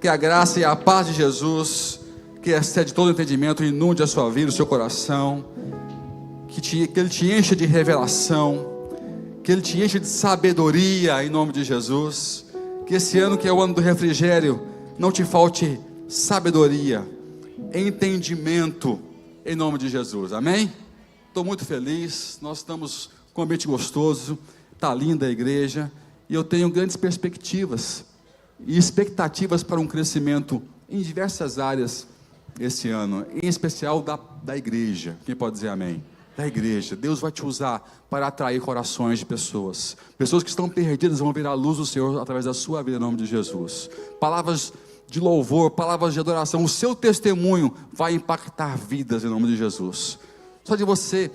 Que a graça e a paz de Jesus, que excede todo entendimento, inunde a sua vida, o seu coração, que Ele te encha de revelação, que Ele te encha de sabedoria, em nome de Jesus. Que esse ano, que é o ano do refrigério, não te falte sabedoria, entendimento, em nome de Jesus, amém? Estou muito feliz, nós estamos com um ambiente gostoso, está linda a igreja, e eu tenho grandes perspectivas e expectativas para um crescimento em diversas áreas esse ano, em especial da igreja. Quem pode dizer amém? Da igreja. Deus vai te usar para atrair corações de pessoas que estão perdidas vão ver a luz do Senhor através da sua vida, em nome de Jesus. Palavras de louvor, palavras de adoração, o seu testemunho vai impactar vidas, em nome de Jesus. Só de você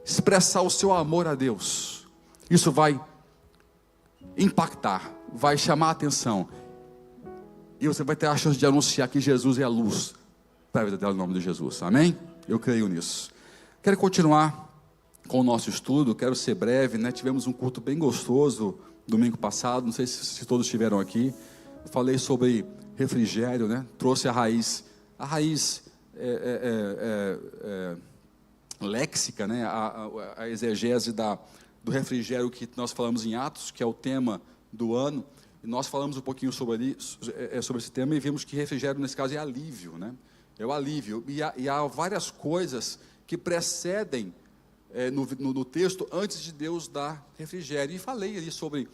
expressar o seu amor a Deus, isso vai impactar, vai chamar a atenção, e você vai ter a chance de anunciar que Jesus é a luz para a vida dela, em nome de Jesus, amém? Eu creio nisso. Quero continuar com o nosso estudo, quero ser breve, né? Tivemos um culto bem gostoso domingo passado, não sei se todos estiveram aqui. Falei sobre refrigério, né? Trouxe a raiz léxica, né? A exegese do refrigério que nós falamos em Atos, que é o tema do ano, e nós falamos um pouquinho sobre esse tema e vimos que refrigério nesse caso é alívio, né? É o alívio, e há várias coisas que precedem no texto antes de Deus dar refrigério, e falei ali sobre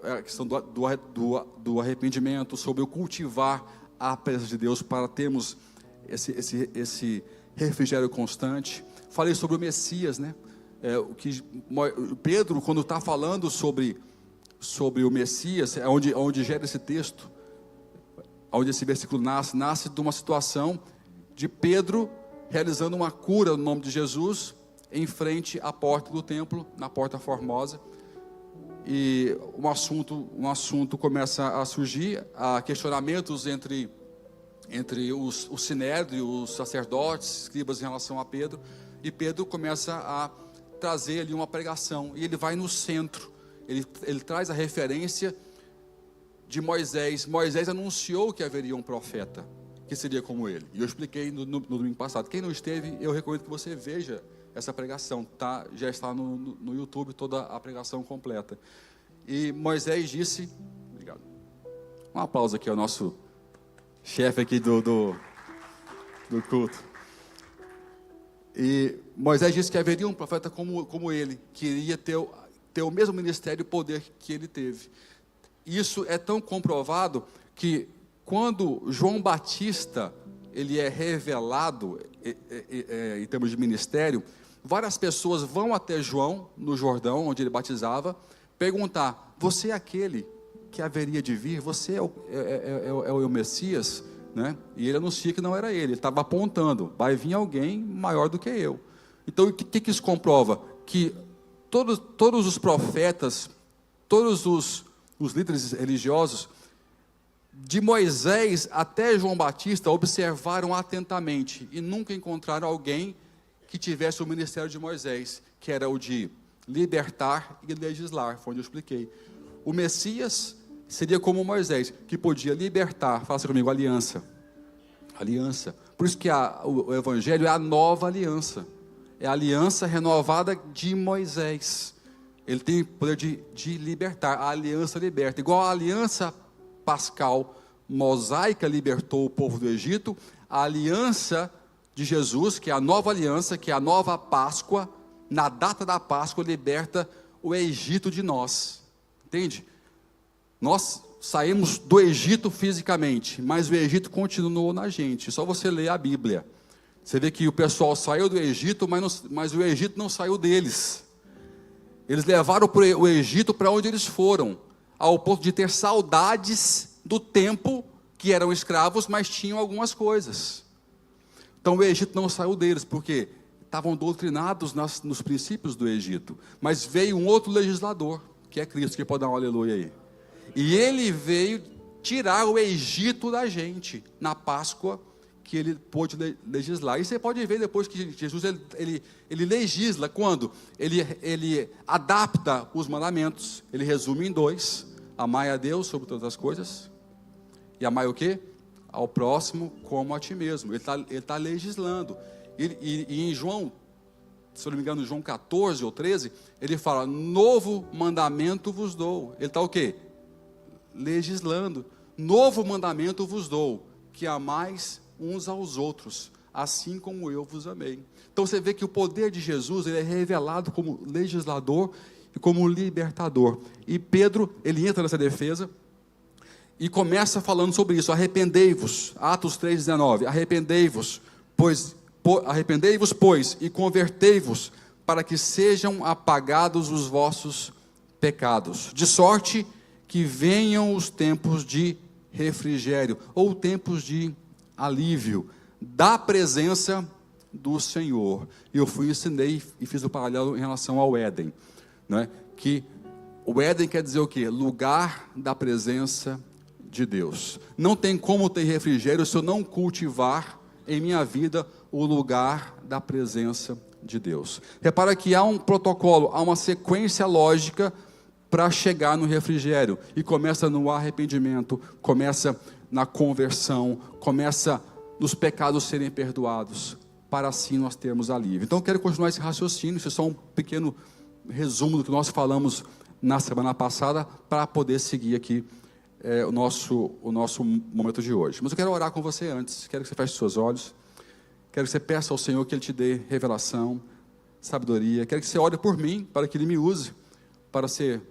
a questão do arrependimento, sobre o cultivar a presença de Deus para termos esse refrigério constante. Falei sobre o Messias, né? Pedro, quando está falando sobre o Messias, é onde gera esse texto, onde esse versículo nasce de uma situação de Pedro realizando uma cura no nome de Jesus, em frente à porta do templo, na Porta Formosa, e um assunto começa a surgir, há questionamentos entre o sinédrio, os sacerdotes, escribas em relação a Pedro, e Pedro começa a trazer ali uma pregação, e ele vai no centro, ele traz a referência de Moisés. Moisés anunciou que haveria um profeta, que seria como ele, e eu expliquei no domingo passado. Quem não esteve, eu recomendo que você veja essa pregação, já está no YouTube, toda a pregação completa. E Moisés disse, obrigado, um aplauso aqui ao nosso chefe aqui do culto. E Moisés disse que haveria um profeta como ele, que iria ter o mesmo ministério e poder que ele teve. Isso é tão comprovado que quando João Batista ele é revelado em termos de ministério, várias pessoas vão até João, no Jordão, onde ele batizava, perguntar: você é aquele que haveria de vir? Você é o Messias? Né? E ele anuncia que não era ele estava apontando: vai vir alguém maior do que eu. Então o que isso comprova? Que todos os profetas, todos os líderes religiosos, de Moisés até João Batista, observaram atentamente e nunca encontraram alguém que tivesse o ministério de Moisés, que era o de libertar e legislar. Foi onde eu expliquei. O Messias seria como Moisés, que podia libertar. Faça comigo: aliança. Aliança. Por isso que o Evangelho é a nova aliança. É a aliança renovada de Moisés. Ele tem o poder de libertar. A aliança liberta. Igual a aliança pascal mosaica libertou o povo do Egito, a aliança de Jesus, que é a nova aliança, que é a nova Páscoa, na data da Páscoa, liberta o Egito de nós. Entende? Nós saímos do Egito fisicamente, mas o Egito continuou na gente. Só você ler a Bíblia. Você vê que o pessoal saiu do Egito, mas o Egito não saiu deles. Eles levaram o Egito para onde eles foram, ao ponto de ter saudades do tempo que eram escravos, mas tinham algumas coisas. Então o Egito não saiu deles, porque estavam doutrinados nos princípios do Egito. Mas veio um outro legislador, que é Cristo, que pode dar um aleluia aí. E ele veio tirar o Egito da gente, na Páscoa, que ele pôde legislar. E você pode ver depois que Jesus ele legisla, quando ele adapta os mandamentos. Ele resume em 2: amai a Deus sobre todas as coisas, e amai o quê? ao próximo como a ti mesmo. Ele tá legislando. E em João, se eu não me engano, João 14 ou 13, ele fala: novo mandamento vos dou. Ele está o quê? Legislando. Novo mandamento vos dou, que amais uns aos outros, assim como eu vos amei. Então você vê que o poder de Jesus, ele é revelado como legislador e como libertador. E Pedro, ele entra nessa defesa e começa falando sobre isso: arrependei-vos, Atos 3,19, arrependei-vos, pois, e convertei-vos, para que sejam apagados os vossos pecados, de sorte que venham os tempos de refrigério, ou tempos de alívio, da presença do Senhor. E eu ensinei e fiz o paralelo em relação ao Éden, né? Que o Éden quer dizer o quê? Lugar da presença de Deus. Não tem como ter refrigério se eu não cultivar em minha vida o lugar da presença de Deus. Repara que há um protocolo, há uma sequência lógica para chegar no refrigério, e começa no arrependimento, começa na conversão, começa nos pecados serem perdoados, para assim nós termos alívio. Então eu quero continuar esse raciocínio, isso é só um pequeno resumo do que nós falamos na semana passada, para poder seguir aqui o nosso momento de hoje. Mas eu quero orar com você antes. Quero que você feche seus olhos, quero que você peça ao Senhor que Ele te dê revelação, sabedoria. Quero que você ore por mim, para que Ele me use para ser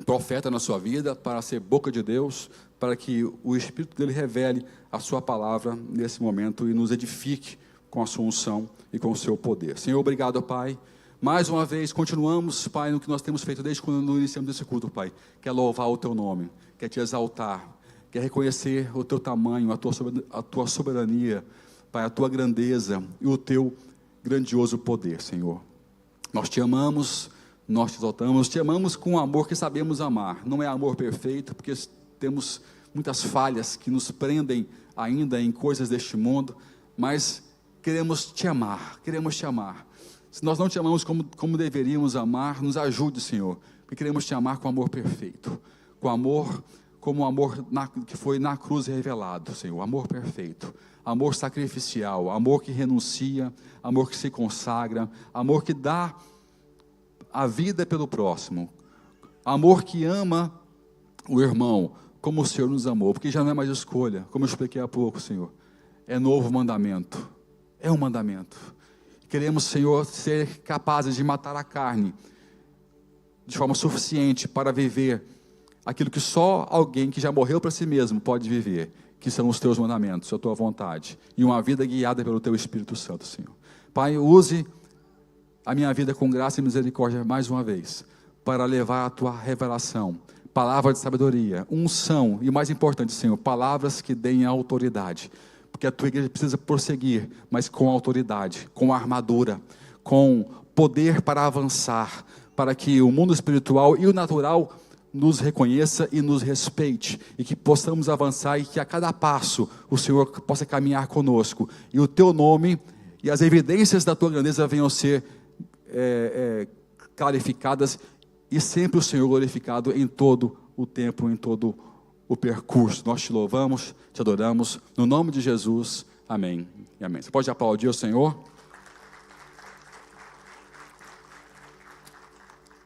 profeta na sua vida, para ser boca de Deus, para que o Espírito dele revele a sua palavra nesse momento e nos edifique com a sua unção e com o seu poder. Senhor, obrigado, Pai. Mais uma vez, continuamos, Pai, no que nós temos feito desde quando iniciamos esse culto, Pai. Quer louvar o Teu nome, quer Te exaltar, quer reconhecer o Teu tamanho, a Tua soberania, Pai, a Tua grandeza e o Teu grandioso poder, Senhor. Nós Te amamos, nós Te exaltamos, Te amamos com o amor que sabemos amar. Não é amor perfeito, porque temos muitas falhas que nos prendem ainda em coisas deste mundo, mas queremos Te amar, queremos Te amar. Se nós não Te amamos como deveríamos amar, nos ajude, Senhor, porque queremos Te amar com amor perfeito, com amor, como o amor que foi na cruz revelado, Senhor, amor perfeito, amor sacrificial, amor que renuncia, amor que se consagra, amor que dá a vida pelo próximo, amor que ama o irmão, como o Senhor nos amou, porque já não é mais escolha, como eu expliquei há pouco, Senhor, é novo mandamento, é um mandamento. Queremos, Senhor, ser capazes de matar a carne, de forma suficiente para viver aquilo que só alguém que já morreu para si mesmo pode viver, que são os Teus mandamentos, a Tua vontade, e uma vida guiada pelo Teu Espírito Santo, Senhor. Pai, use a minha vida com graça e misericórdia mais uma vez, para levar a Tua revelação, palavra de sabedoria, unção, e o mais importante, Senhor, palavras que deem autoridade, porque a Tua igreja precisa prosseguir, mas com autoridade, com armadura, com poder para avançar, para que o mundo espiritual e o natural nos reconheça e nos respeite, e que possamos avançar, e que a cada passo o Senhor possa caminhar conosco, e o Teu nome e as evidências da Tua grandeza venham ser clarificadas, e sempre o Senhor glorificado em todo o tempo, em todo o percurso. Nós Te louvamos, Te adoramos, no nome de Jesus, amém e amém. Você pode aplaudir o Senhor?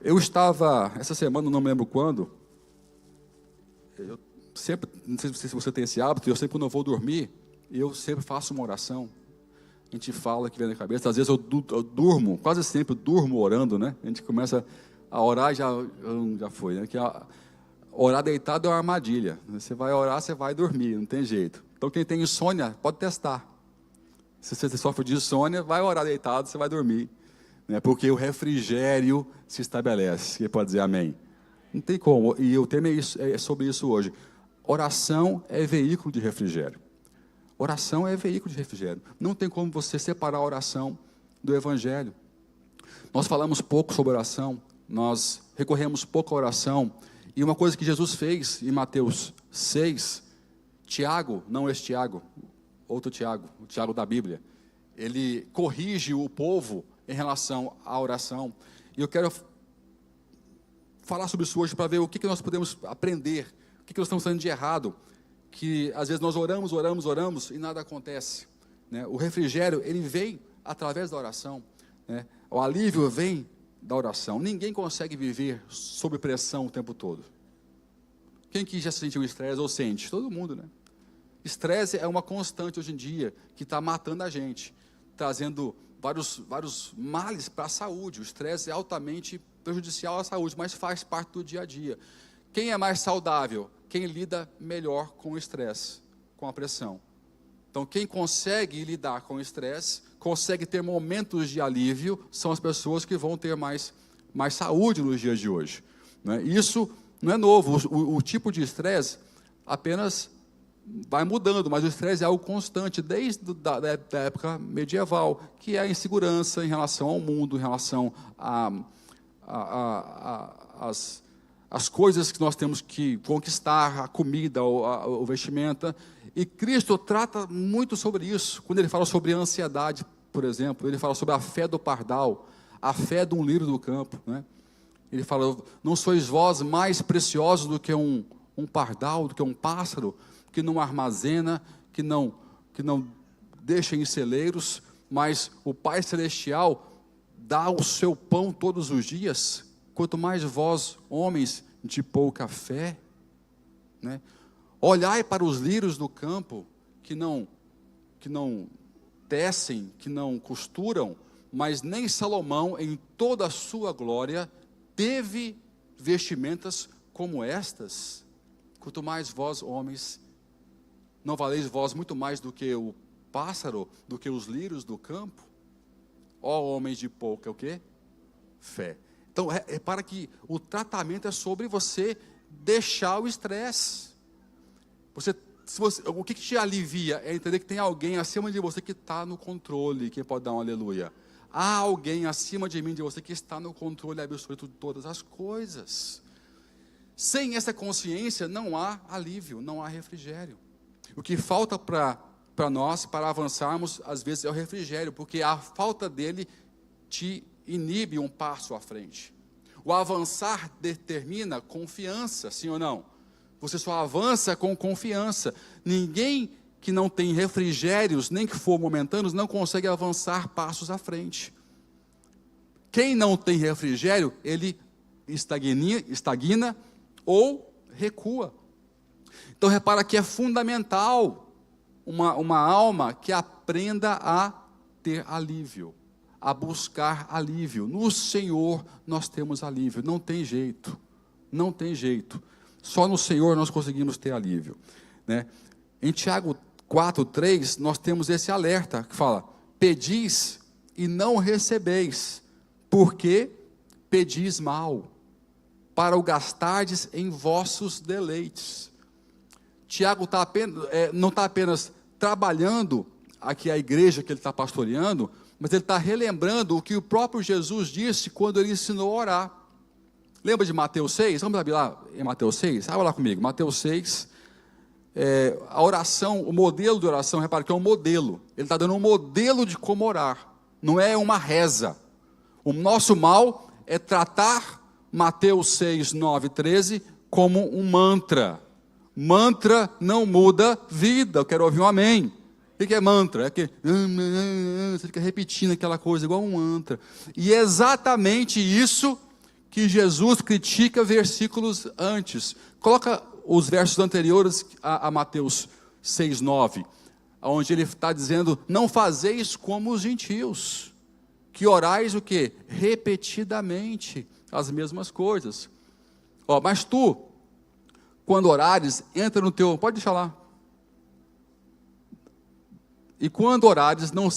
Eu estava, essa semana, não me lembro quando, eu sempre, não sei se você tem esse hábito, eu sempre quando eu vou dormir, eu sempre faço uma oração. A gente fala que vem na cabeça, às vezes eu durmo, quase sempre durmo orando, né? A gente começa a orar e já foi, né? Que orar deitado é uma armadilha. Você vai orar, você vai dormir, não tem jeito. Então quem tem insônia, pode testar. Se você sofre de insônia, vai orar deitado, você vai dormir. Né? Porque o refrigério se estabelece. Quem pode dizer amém? Não tem como, e o tema é sobre isso hoje. Oração é veículo de refrigério. Oração é veículo de refrigério. Não tem como você separar a oração do Evangelho. Nós falamos pouco sobre oração, nós recorremos pouco à oração, e uma coisa que Jesus fez em Mateus 6, Tiago, não esse Tiago, outro Tiago, o Tiago da Bíblia, ele corrige o povo em relação à oração, e eu quero falar sobre isso hoje, para ver o que nós podemos aprender, o que nós estamos fazendo de errado, que às vezes nós oramos e nada acontece, né? O refrigério, ele vem através da oração, né? O alívio vem da oração. Ninguém consegue viver sob pressão o tempo todo. Quem que já sentiu estresse ou sente? Todo mundo, né? Estresse é uma constante hoje em dia, que está matando a gente, trazendo vários males para a saúde. O estresse é altamente prejudicial à saúde, mas faz parte do dia a dia. Quem é mais saudável? Quem lida melhor com o estresse, com a pressão. Então, quem consegue lidar com o estresse, consegue ter momentos de alívio, são as pessoas que vão ter mais saúde nos dias de hoje, né? Isso não é novo, o tipo de estresse apenas vai mudando, mas o estresse é algo constante, desde da época medieval, que é a insegurança em relação ao mundo, em relação às coisas que nós temos que conquistar, a comida, o vestimenta. E Cristo trata muito sobre isso, quando ele fala sobre a ansiedade, por exemplo, ele fala sobre a fé do pardal, a fé de um lírio do campo, né? Ele fala, não sois vós mais preciosos do que um pardal, do que um pássaro, que não armazena, que não deixa em celeiros, mas o Pai Celestial dá o seu pão todos os dias, quanto mais vós, homens de pouca fé, né? Olhai para os lírios do campo, que não tecem, que não costuram, mas nem Salomão, em toda a sua glória, teve vestimentas como estas. Quanto mais vós, homens, não valeis vós muito mais do que o pássaro, do que os lírios do campo? Ó homens de pouca, o quê? Fé. Então, repara que o tratamento é sobre você deixar o estresse. O que te alivia é entender que tem alguém acima de você que está no controle. Quem pode dar um aleluia? Há alguém acima de mim, de você, que está no controle absoluto de todas as coisas. Sem essa consciência não há alívio, não há refrigério. O que falta para nós, para avançarmos, às vezes é o refrigério, porque a falta dele te inibe um passo à frente. O avançar determina confiança, sim ou não? Você só avança com confiança. Ninguém que não tem refrigérios, nem que for momentâneos, não consegue avançar passos à frente. Quem não tem refrigério, ele estagna ou recua. Então repara que é fundamental uma alma que aprenda a ter alívio, a buscar alívio. No Senhor nós temos alívio, não tem jeito, não tem jeito. Só no Senhor nós conseguimos ter alívio, né? Em Tiago 4:3 nós temos esse alerta que fala: pedis e não recebeis, porque pedis mal, para o gastardes em vossos deleites. Tiago não está apenas trabalhando aqui a igreja que ele está pastoreando, mas ele está relembrando o que o próprio Jesus disse quando ele ensinou a orar. Lembra de Mateus 6? Vamos abrir lá em Mateus 6? Abra lá comigo, Mateus 6, a oração, o modelo de oração, repara que é um modelo. Ele está dando um modelo de como orar, não é uma reza. O nosso mal é tratar Mateus 6, 9, 13 como um mantra. Mantra não muda vida. Eu quero ouvir um amém. O que é mantra? É que você fica repetindo aquela coisa igual um mantra. E é exatamente isso que Jesus critica versículos antes. Coloca os versos anteriores a Mateus 6, 9, onde ele está dizendo: não fazeis como os gentios, que orais o quê? Repetidamente as mesmas coisas. Mas tu, quando orares, entra no teu... Pode deixar lá. E quando orares, não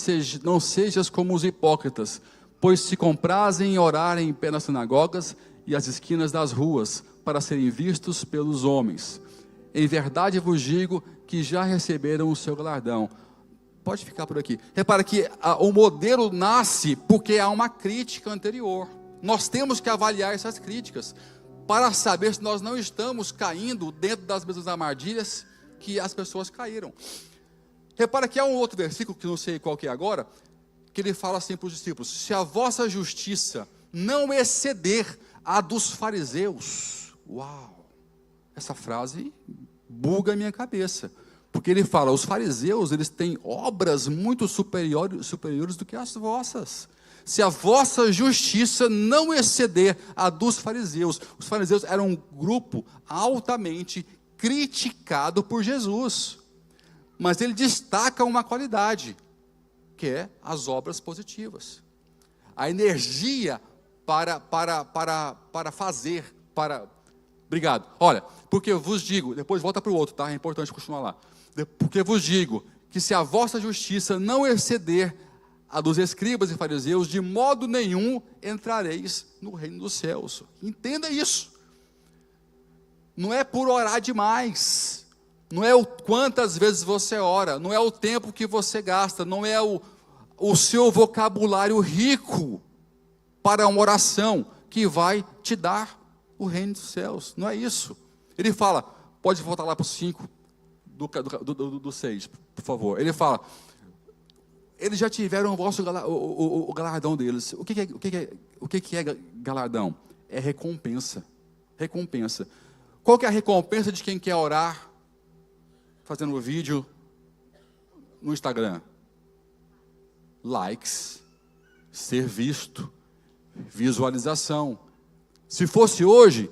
sejas como os hipócritas, pois se comprazem em orar em pé nas sinagogas e às esquinas das ruas, para serem vistos pelos homens. Em verdade vos digo que já receberam o seu galardão. Pode ficar por aqui. Repara que o modelo nasce porque há uma crítica anterior. Nós temos que avaliar essas críticas, para saber se nós não estamos caindo dentro das mesmas armadilhas que as pessoas caíram. Repara que há um outro versículo, que não sei qual que é agora, que ele fala assim para os discípulos: se a vossa justiça não exceder a dos fariseus. Uau! Essa frase buga a minha cabeça. Porque ele fala, os fariseus, eles têm obras muito superiores do que as vossas. Se a vossa justiça não exceder a dos fariseus. Os fariseus eram um grupo altamente criticado por Jesus. Mas ele destaca uma qualidade, que é as obras positivas. A energia para fazer, Obrigado. Olha, porque eu vos digo, depois volta para o outro, tá? É importante continuar lá. Porque vos digo que se a vossa justiça não exceder a dos escribas e fariseus, de modo nenhum entrareis no reino dos céus. Entenda isso. Não é por orar demais, não é o quantas vezes você ora, não é o tempo que você gasta, não é o seu vocabulário rico para uma oração que vai te dar o reino dos céus. Não é isso. Ele fala, pode voltar lá para o 5, do 6, por favor. Ele fala, eles já tiveram o galardão deles. O que é galardão? É recompensa. Recompensa. Qual que é a recompensa de quem quer orar, fazendo um vídeo no Instagram? Likes, ser visto, visualização. Se fosse hoje,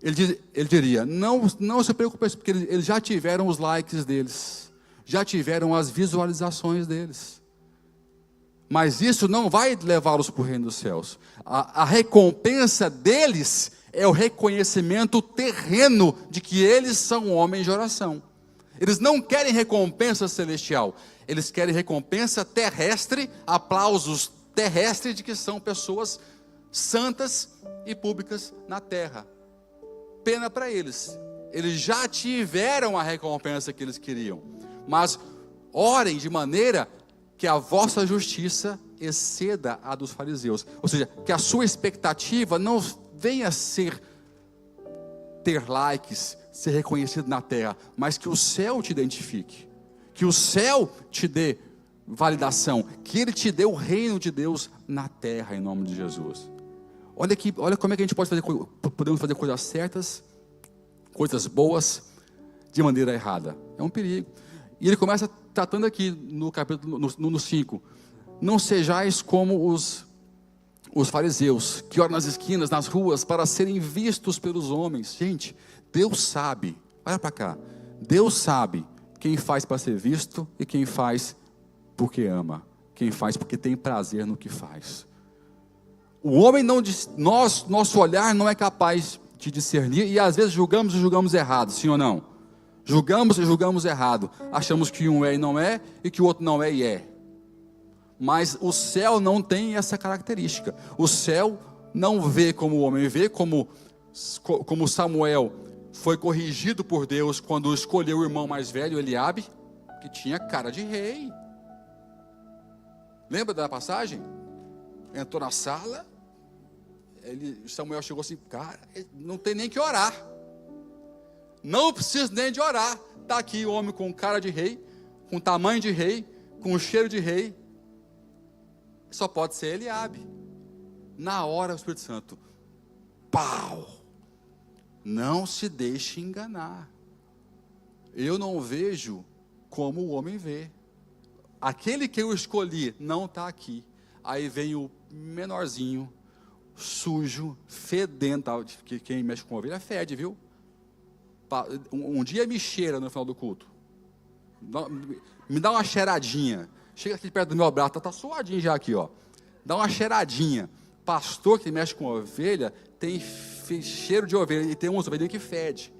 ele diria, não se preocupe, porque eles já tiveram os likes deles, já tiveram as visualizações deles. Mas isso não vai levá-los para o reino dos céus. A recompensa deles é o reconhecimento terreno de que eles são homens de oração. Eles não querem recompensa celestial, eles querem recompensa terrestre, aplausos terrestres de que são pessoas santas e públicas na terra. Pena para eles, eles já tiveram a recompensa que eles queriam. Mas orem de maneira que a vossa justiça exceda a dos fariseus. Ou seja, que a sua expectativa não venha ser ter likes, ser reconhecido na terra, mas que o céu te identifique, que o céu te dê validação, que ele te dê o reino de Deus na terra, em nome de Jesus. Olha aqui, olha como é que a gente podemos fazer coisas certas, coisas boas, de maneira errada. É um perigo. E ele começa tratando aqui no capítulo no 5. Não sejais como os fariseus, que oram nas esquinas, nas ruas, para serem vistos pelos homens. Gente, Deus sabe, olha para cá, Deus sabe quem faz para ser visto e quem faz porque ama, quem faz porque tem prazer no que faz. O homem nosso olhar não é capaz de discernir, e às vezes julgamos errado, sim ou não? Julgamos errado, achamos que um é e não é, e que o outro não é e é. Mas o céu não tem essa característica. O céu não vê como o homem vê, como Samuel foi corrigido por Deus quando escolheu o irmão mais velho, Eliabe, que tinha cara de rei. Lembra da passagem? Entrou na sala, Samuel chegou assim, cara, não tem nem que orar. Não precisa nem de orar. Está aqui o homem com cara de rei, com tamanho de rei, com cheiro de rei. Só pode ser Eliabe. Na hora o Espírito Santo, pau! Não se deixe enganar. Eu não vejo como o homem vê. Aquele que eu escolhi não está aqui. Aí vem o menorzinho, sujo, fedendo. Que quem mexe com ovelha fede, viu? Um dia me cheira no final do culto. Me dá uma cheiradinha. Chega aqui perto do meu braço, está suadinho já aqui, ó. Dá uma cheiradinha. Pastor que mexe com ovelha tem cheiro de ovelha, e tem uns ovelhinhas que fede.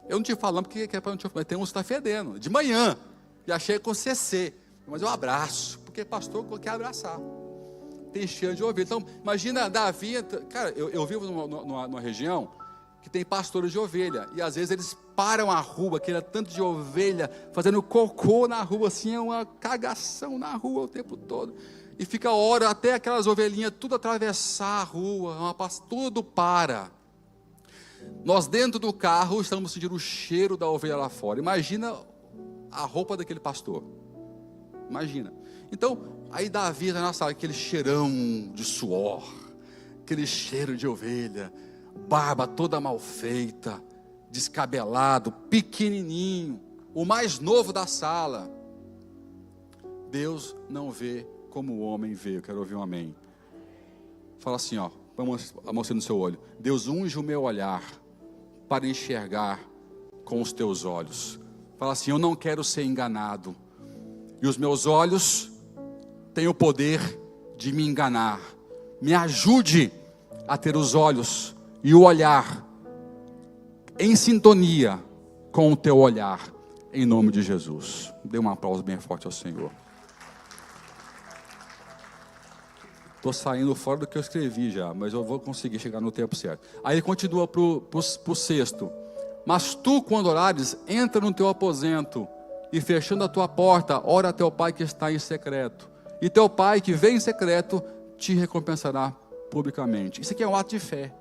Eu não te falando porque é para não te falar, mas tem uns que está fedendo. De manhã, já chega com CC, mas eu abraço, porque pastor quer abraçar. Tem cheiro de ovelha. Então, imagina Davi, cara, eu vivo numa região que tem pastores de ovelha, e às vezes eles param a rua, aquele tanto de ovelha, fazendo cocô na rua, assim, é uma cagação na rua o tempo todo, e fica hora até aquelas ovelhinhas tudo atravessar a rua, tudo para. Nós dentro do carro estamos sentindo o cheiro da ovelha lá fora. Imagina a roupa daquele pastor, imagina. Então, aí Davi está na sala, aquele cheirão de suor, aquele cheiro de ovelha, barba toda mal feita, descabelado, pequenininho, o mais novo da sala. Deus não vê como o homem vê. Eu quero ouvir um amém. Fala assim, ó, a moça no seu olho. Deus unge o meu olhar para enxergar com os teus olhos. Fala assim, eu não quero ser enganado. E os meus olhos têm o poder de me enganar. Me ajude a ter os olhos e o olhar em sintonia com o teu olhar, em nome de Jesus. Dê um aplauso bem forte ao Senhor. Estou saindo fora do que eu escrevi já, mas eu vou conseguir chegar no tempo certo. Aí ele continua para o sexto. Mas tu, quando orares, entra no teu aposento, e fechando a tua porta, ora a teu pai que está em secreto. E teu pai que vem em secreto, te recompensará publicamente. Isso aqui é um ato de fé.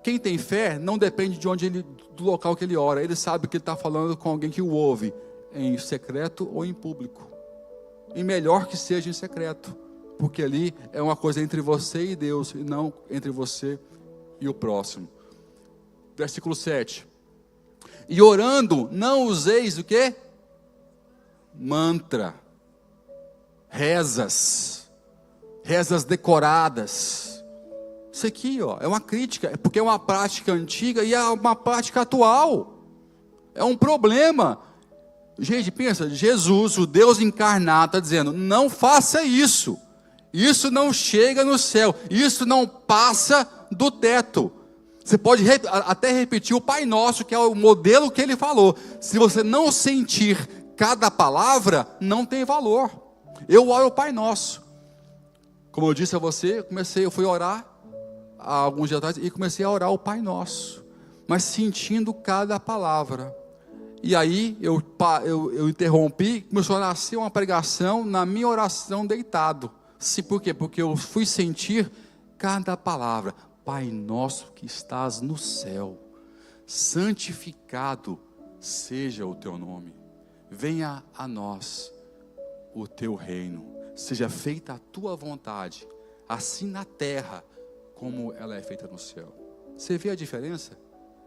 Quem tem fé não depende do local que ele ora. Ele sabe que ele está falando com alguém que o ouve, em secreto ou em público. E melhor que seja em secreto, porque ali é uma coisa entre você e Deus, e não entre você e o próximo. Versículo 7. E orando, não useis o quê? Mantra. Rezas decoradas. Isso aqui, ó, é uma crítica, porque é uma prática antiga e é uma prática atual. É um problema. Gente, pensa, Jesus, o Deus encarnado, está dizendo, não faça isso. Isso não chega no céu. Isso não passa do teto. Você pode até repetir o Pai Nosso, que é o modelo que ele falou. Se você não sentir cada palavra, não tem valor. Eu oro o Pai Nosso. Como eu disse a você, eu fui orar há alguns dias atrás e comecei a orar o Pai Nosso, mas sentindo cada palavra. E aí eu interrompi, começou a nascer uma pregação na minha oração deitado. Por quê? Porque eu fui sentir cada palavra. Pai nosso que estás no céu, santificado seja o teu nome. Venha a nós o teu reino. Seja feita a tua vontade, assim na terra como ela é feita no céu. Você vê a diferença?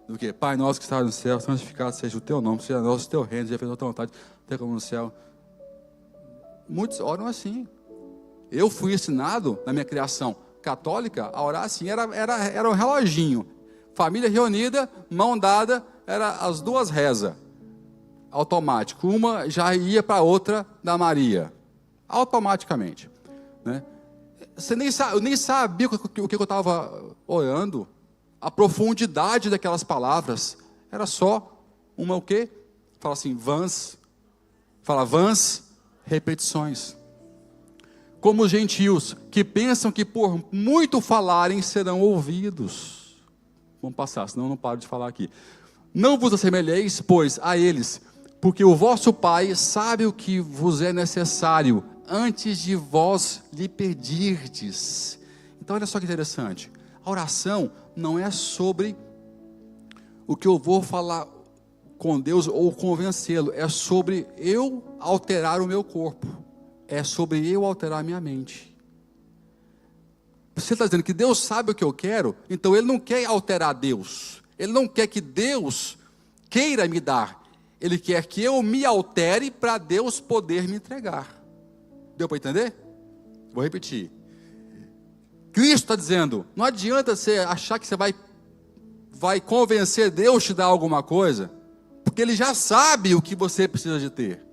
Do que? Pai nosso que estás no céu, santificado seja o teu nome, seja nosso o teu reino, seja feita a tua vontade, até como no céu. Muitos oram assim. Eu fui ensinado na minha criação católica a orar assim, era um reloginho. Família reunida, mão dada, era as duas rezas. Automático. Uma já ia para a outra da Maria. Automaticamente. Né? Eu nem sabia o que eu estava orando. A profundidade daquelas palavras. Era só uma o quê? Fala assim, vãs repetições. Como os gentios, que pensam que por muito falarem serão ouvidos. Vamos passar, senão eu não paro de falar aqui. Não vos assemelheis, pois, a eles, porque o vosso Pai sabe o que vos é necessário, antes de vós lhe pedirdes. Então olha só que interessante. A oração não é sobre o que eu vou falar com Deus ou convencê-lo. É sobre eu alterar o meu corpo. É sobre eu alterar a minha mente. Você está dizendo que Deus sabe o que eu quero, então Ele não quer alterar Deus. Ele não quer que Deus queira me dar. Ele quer que eu me altere para Deus poder me entregar. Deu para entender? Vou repetir. Cristo está dizendo, não adianta você achar que você vai convencer Deus a te dar alguma coisa, porque Ele já sabe o que você precisa de ter.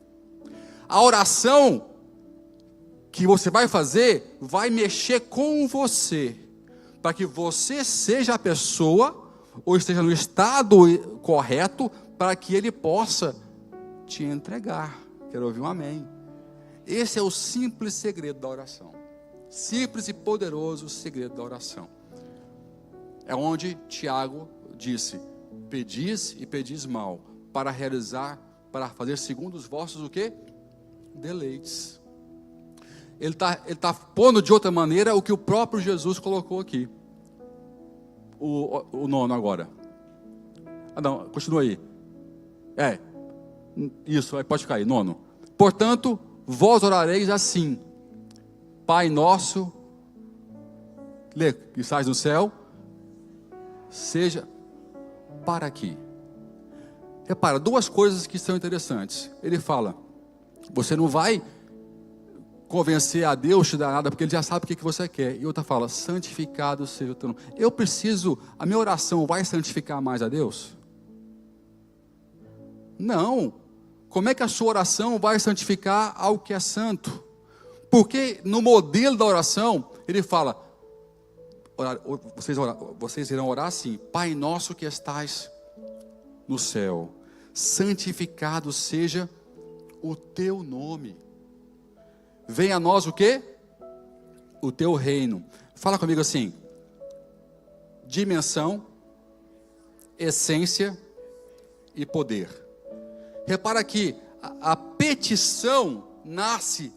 A oração que você vai fazer, vai mexer com você, para que você seja a pessoa, ou esteja no estado correto, para que Ele possa te entregar. Quero ouvir um amém. Esse é o simples segredo da oração. Simples e poderoso segredo da oração. É onde Tiago disse, pedis e pedis mal, para fazer segundo os vossos o quê? Deleites. Ele tá pondo de outra maneira o que o próprio Jesus colocou aqui. O nono agora. Não, continua aí. Isso, aí pode cair, nono. Portanto, vós orareis assim. Pai nosso, que estás no céu, seja... repara aqui. Repara, duas coisas que são interessantes. Ele fala, você não vai convencer a Deus te dar nada, porque Ele já sabe o que você quer. E outra fala, santificado seja o teu nome. A minha oração vai santificar mais a Deus? Não. Como é que a sua oração vai santificar algo que é santo? Porque no modelo da oração, ele fala, vocês irão orar assim, Pai nosso que estais no céu, santificado seja o teu nome. Venha a nós o quê? O teu reino. Fala comigo assim, dimensão, essência e poder. Repara que a petição nasce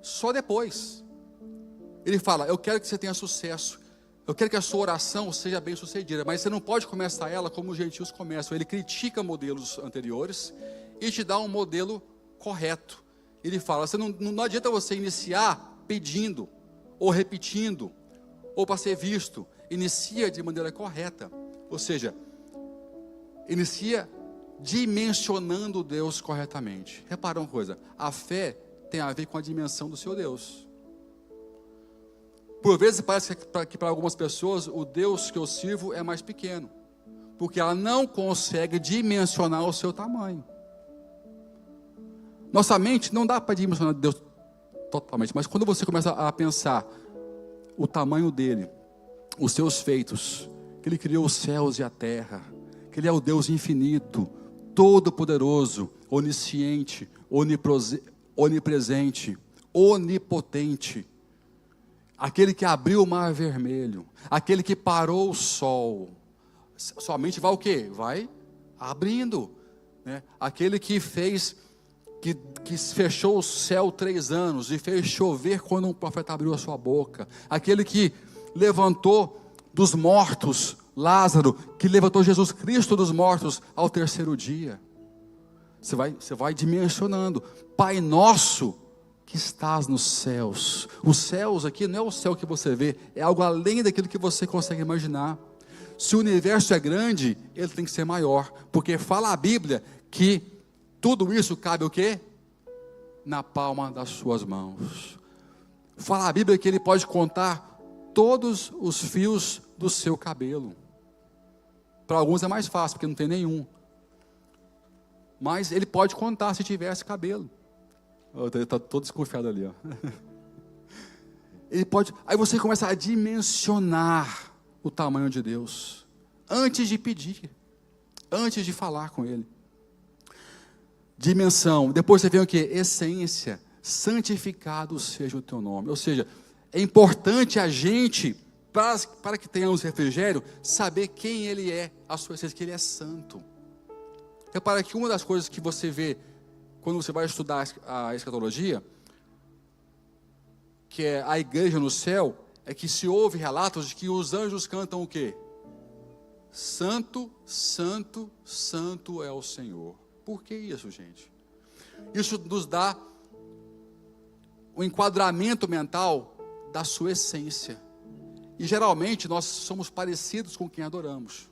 só depois. Ele fala, eu quero que você tenha sucesso, eu quero que a sua oração seja bem sucedida, mas você não pode começar ela como os gentios começam. Ele critica modelos anteriores e te dá um modelo correto. Ele fala, não adianta você iniciar pedindo, ou repetindo, ou para ser visto. Inicia de maneira correta, ou seja, inicia dimensionando Deus corretamente. Repara uma coisa, a fé tem a ver com a dimensão do seu Deus. Por vezes parece que para algumas pessoas o Deus que eu sirvo é mais pequeno, porque ela não consegue dimensionar o seu tamanho. Nossa mente não dá para dimensionar Deus totalmente, mas quando você começa a pensar o tamanho dele, os seus feitos, que ele criou os céus e a terra, que ele é o Deus infinito, todo-poderoso, onisciente, onipresente, onipotente, aquele que abriu o mar vermelho, aquele que parou o sol, sua mente vai o quê? Vai abrindo, né? Aquele que fez, que fechou o céu 3 anos e fez chover quando um profeta abriu a sua boca, aquele que levantou dos mortos Lázaro, que levantou Jesus Cristo dos mortos ao 3º dia. Você vai dimensionando. Pai nosso que estás nos céus. Os céus aqui não é o céu que você vê, é algo além daquilo que você consegue imaginar. Se o universo é grande, ele tem que ser maior, porque fala a Bíblia que tudo isso cabe o quê? Na palma das suas mãos. Fala a Bíblia que ele pode contar todos os fios do seu cabelo. Para alguns é mais fácil, porque não tem nenhum. Mas ele pode contar se tivesse cabelo. Está todo desconfiado ali, ó. Ele pode. Aí você começa a dimensionar o tamanho de Deus, antes de pedir, antes de falar com Ele. Dimensão, depois você vê o que? Essência, santificado seja o teu nome. Ou seja, é importante a gente, para que tenhamos refrigério, saber quem Ele é, a sua essência, que Ele é santo. Repara que uma das coisas que você vê, quando você vai estudar a escatologia, que é a igreja no céu, é que se ouve relatos de que os anjos cantam o quê? Santo, santo, santo é o Senhor. Por que isso, gente? Isso nos dá o enquadramento mental da sua essência. E geralmente nós somos parecidos com quem adoramos.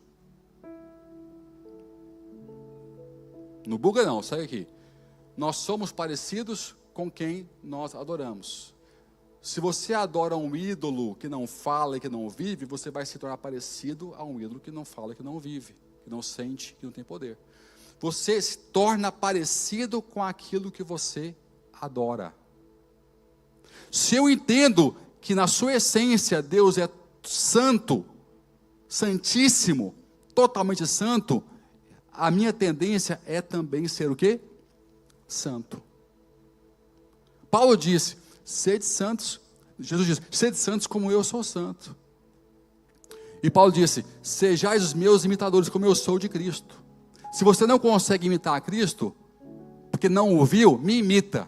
Não buga não, sai aqui. Nós somos parecidos com quem nós adoramos. Se você adora um ídolo que não fala e que não vive, você vai se tornar parecido a um ídolo que não fala e que não vive, que não sente, que não tem poder. Você se torna parecido com aquilo que você adora. Se eu entendo que na sua essência Deus é santo, santíssimo, totalmente santo, a minha tendência é também ser o quê? Santo. Paulo disse, sede santos. Jesus disse, sede santos como eu sou santo. E Paulo disse, sejais os meus imitadores como eu sou de Cristo. Se você não consegue imitar a Cristo, porque não ouviu, me imita.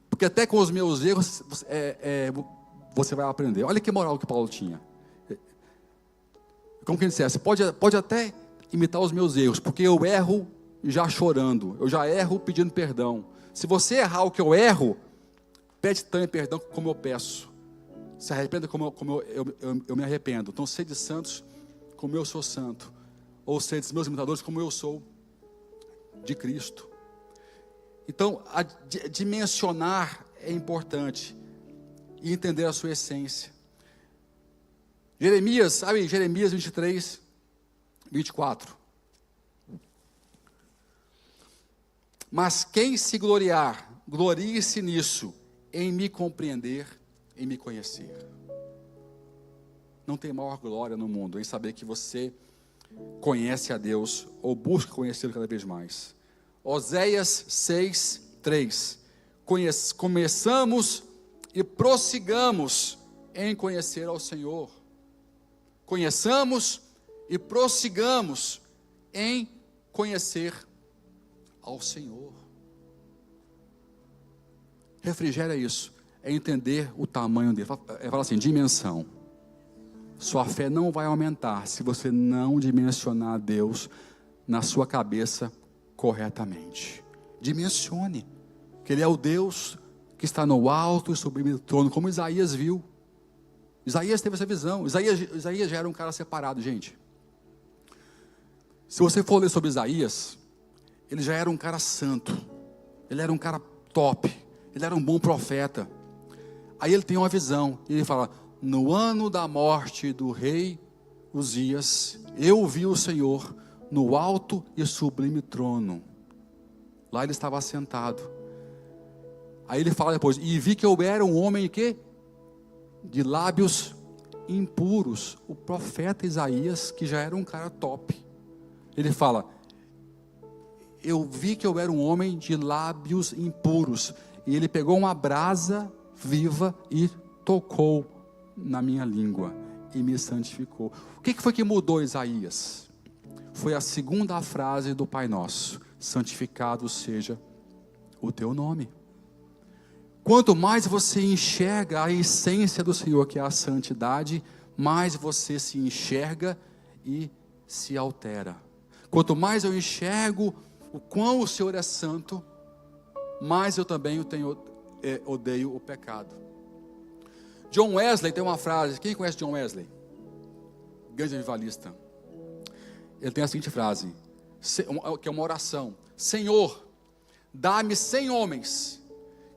Porque até com os meus erros, você vai aprender. Olha que moral que Paulo tinha. Como quem dissesse, pode até imitar os meus erros, porque eu erro já chorando, eu já erro pedindo perdão. Se você errar o que eu erro, pede também perdão como eu peço. Se arrependa como eu me arrependo. Então, sede santos como eu sou santo, ou seres meus imitadores como eu sou de Cristo. Então, dimensionar é importante e entender a sua essência. Jeremias, sabe, Jeremias 23, 24. Mas quem se gloriar, glorie-se nisso, em me compreender, em me conhecer. Não tem maior glória no mundo em saber que você conhece a Deus, ou busca conhecê-lo cada vez mais. Oséias 6, 3. Começamos e prossigamos em conhecer ao Senhor. Conheçamos e prossigamos em conhecer ao Senhor. Refrigério é isso, é entender o tamanho dele. Fala assim, dimensão. Sua fé não vai aumentar se você não dimensionar Deus na sua cabeça corretamente. Dimensione que Ele é o Deus que está no alto e sublime trono, como Isaías viu. Isaías teve essa visão. Isaías já era um cara separado, gente. Se você for ler sobre Isaías, ele já era um cara santo, ele era um cara top, ele era um bom profeta. Aí ele tem uma visão, e ele fala: no ano da morte do rei Uzias, eu vi o Senhor no alto e sublime trono. Lá ele estava assentado. Aí ele fala depois: e vi que eu era um homem que de lábios impuros. O profeta Isaías, que já era um cara top, ele fala: eu vi que eu era um homem de lábios impuros. E ele pegou uma brasa viva e tocou na minha língua e me santificou. O que foi que mudou Isaías? Foi a segunda frase do Pai Nosso: santificado seja o teu nome. Quanto mais você enxerga a essência do Senhor, que é a santidade, mais você se enxerga e se altera. Quanto mais eu enxergo o quão o Senhor é santo, mais eu também odeio o pecado. John Wesley tem uma frase. Quem conhece John Wesley? Grande avivalista. Ele tem a seguinte frase, que é uma oração: Senhor, dá-me 100 homens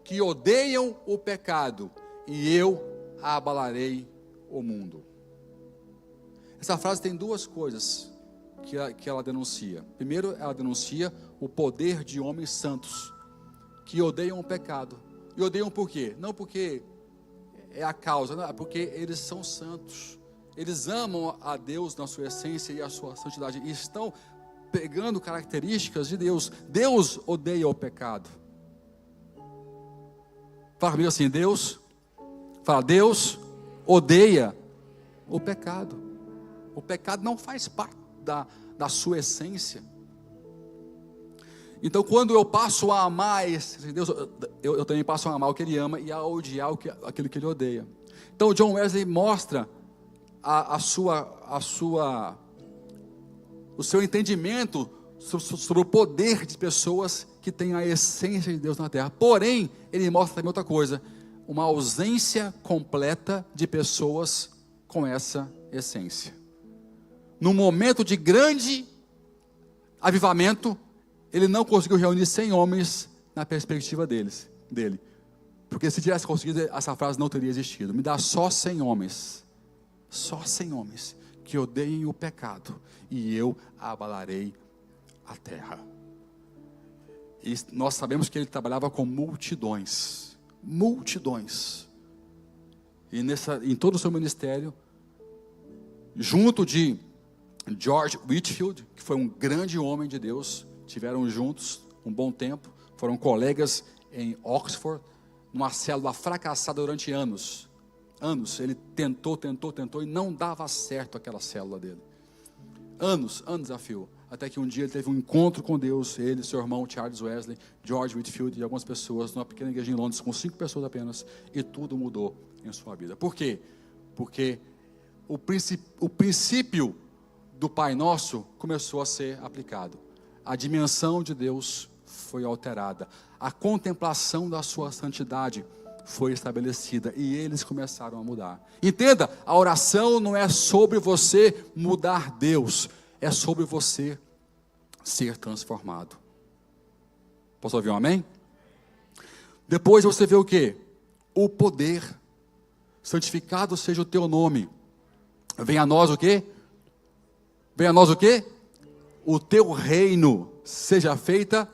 que odeiam o pecado, e eu abalarei o mundo. Essa frase tem duas coisas que ela denuncia. Primeiro, ela denuncia o poder de homens santos que odeiam o pecado. E odeiam por quê? Não porque é a causa, não, é porque eles são santos. Eles amam a Deus na sua essência e a sua santidade, e estão pegando características de Deus. Deus odeia o pecado. Fala comigo assim: Deus odeia o pecado. O pecado não faz parte da sua essência. Então, quando eu passo a amar esse Deus, eu também passo a amar o que Ele ama e a odiar aquilo que Ele odeia. Então, John Wesley mostra o seu entendimento sobre o poder de pessoas que têm a essência de Deus na terra. Porém, ele mostra também outra coisa: uma ausência completa de pessoas com essa essência. No momento de grande avivamento, ele não conseguiu reunir 100 homens na perspectiva dele. Porque se tivesse conseguido, essa frase não teria existido. Me dá só 100 homens. Só 100 homens que odeiem o pecado, e eu abalarei a terra. E nós sabemos que ele trabalhava com multidões. E em todo o seu ministério, junto de George Whitefield, que foi um grande homem de Deus, tiveram juntos um bom tempo, foram colegas em Oxford, numa célula fracassada durante anos. Ele tentou e não dava certo aquela célula dele. Anos a fio. Até que um dia ele teve um encontro com Deus, ele, seu irmão Charles Wesley, George Whitefield e algumas pessoas, numa pequena igreja em Londres, com 5 pessoas apenas, e tudo mudou em sua vida. Por quê? Porque o princípio do Pai Nosso começou a ser aplicado. A dimensão de Deus foi alterada. A contemplação da sua santidade foi estabelecida e eles começaram a mudar. Entenda, a oração não é sobre você mudar Deus, é sobre você ser transformado. Posso ouvir um amém? Depois você vê o quê? O poder. Santificado seja o teu nome. Venha a nós o quê? Venha a nós o quê? O teu reino, seja feita